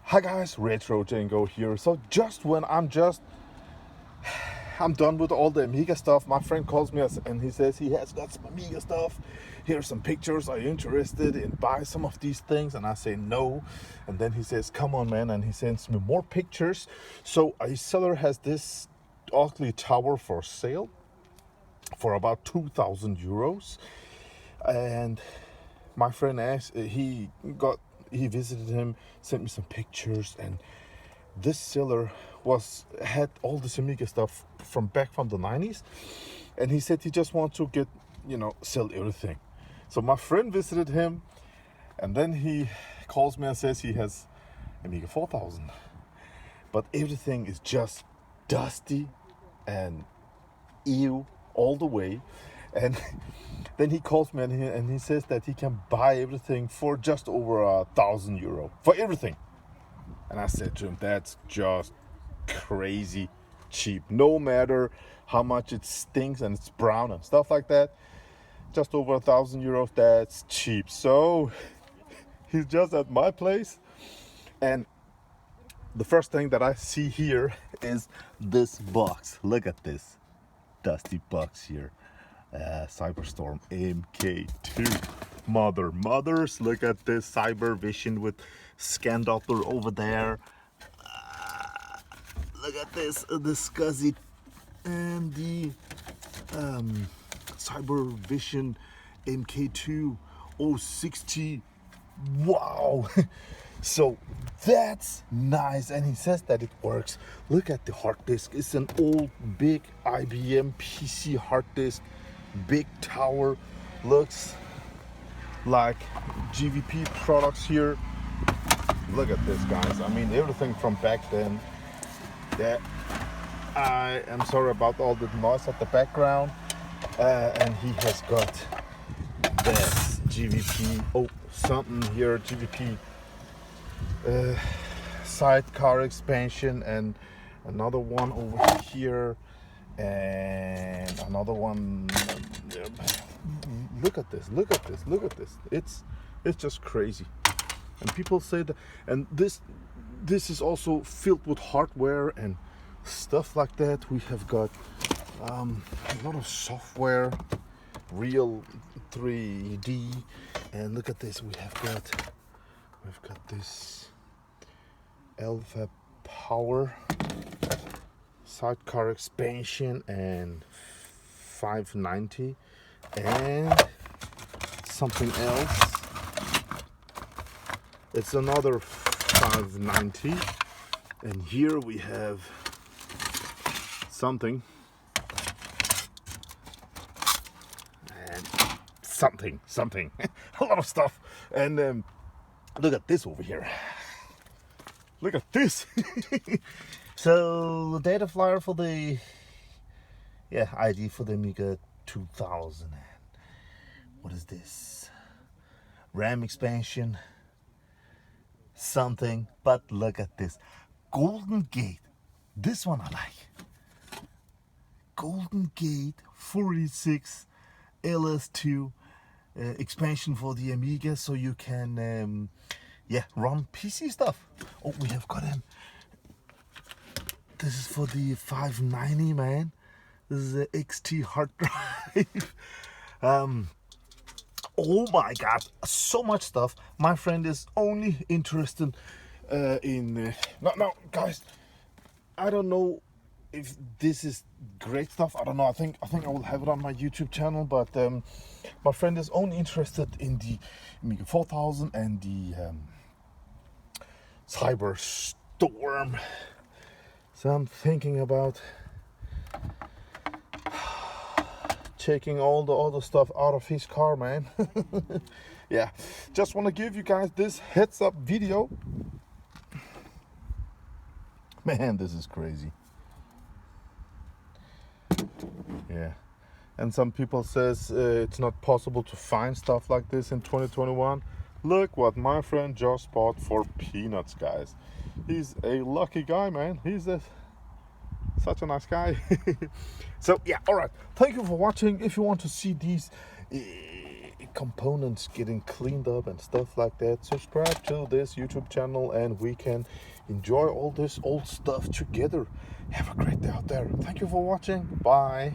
Hi guys, RETROCENGO here. So just when I'm done with all the Amiga stuff, my friend calls me and he says he has got some Amiga stuff. Here's some pictures. Are you interested in buy some of these things? And I say no. And then he says, come on man, and he sends me more pictures. So a seller has this ugly tower for sale for about 2,000 euros. And my friend asked, he visited him, sent me some pictures, and this seller had all this Amiga stuff from the 90s, and he said he just wants to get, sell everything. So my friend visited him, and then he calls me and says he has Amiga 4000, but everything is just dusty and ew all the way. And then he calls me and he says that he can buy everything for just over 1,000 euro for everything. And I said to him, that's just crazy cheap. No matter how much it stinks and it's brown and stuff like that, just over 1,000 euros, that's cheap. So he's just at my place, and the first thing that I see here is this box. Look at this dusty box here. Cyberstorm MK2 mothers. Look at this Cyber Vision with scan doppler over there. Look at this, the SCSI and the Cyber Vision MK2 060. Wow. So that's nice, and he says that it works. Look at the hard disk. It's an old big IBM PC hard disk, big tower. Looks like GVP products here. Look at this, guys. I mean, everything from back then. Yeah, I am sorry about all the noise at the background. And he has got this GVP, something here, GVP sidecar expansion, and another one over here, and another one. Look at this. It's just crazy. And people say that, and this is also filled with hardware and stuff like that. We have got a lot of software, real 3D, and look at this. We've got this Alpha Power sidecar expansion and 590 and something else. It's another 590, and here we have something and something a lot of stuff. And look at this over here. Look at this. So data flyer for the ID for the Amiga 2000. What is this? RAM expansion. Something, but look at this. Golden Gate. This one I like. Golden Gate 46 LS2 expansion for the Amiga, so you can run PC stuff. Oh, we have got him. This is for the 590, man. This is a XT hard drive. Oh my god, so much stuff. My friend is only interested in no, guys, I don't know if this is great stuff. I don't know. I think I will have it on my YouTube channel, but my friend is only interested in the Amiga 4000 and the Cyberstorm. So I'm thinking about taking all the other stuff out of his car, man. Yeah, just want to give you guys this heads up video. Man, this is crazy. Yeah, and some people says it's not possible to find stuff like this in 2021. Look what my friend just bought for peanuts, guys. He's a lucky guy, man. He's such a nice guy. So yeah, all right, thank you for watching. If you want to see these components getting cleaned up and stuff like that, subscribe to this YouTube channel and we can enjoy all this old stuff together. Have a great day out there. Thank you for watching. Bye.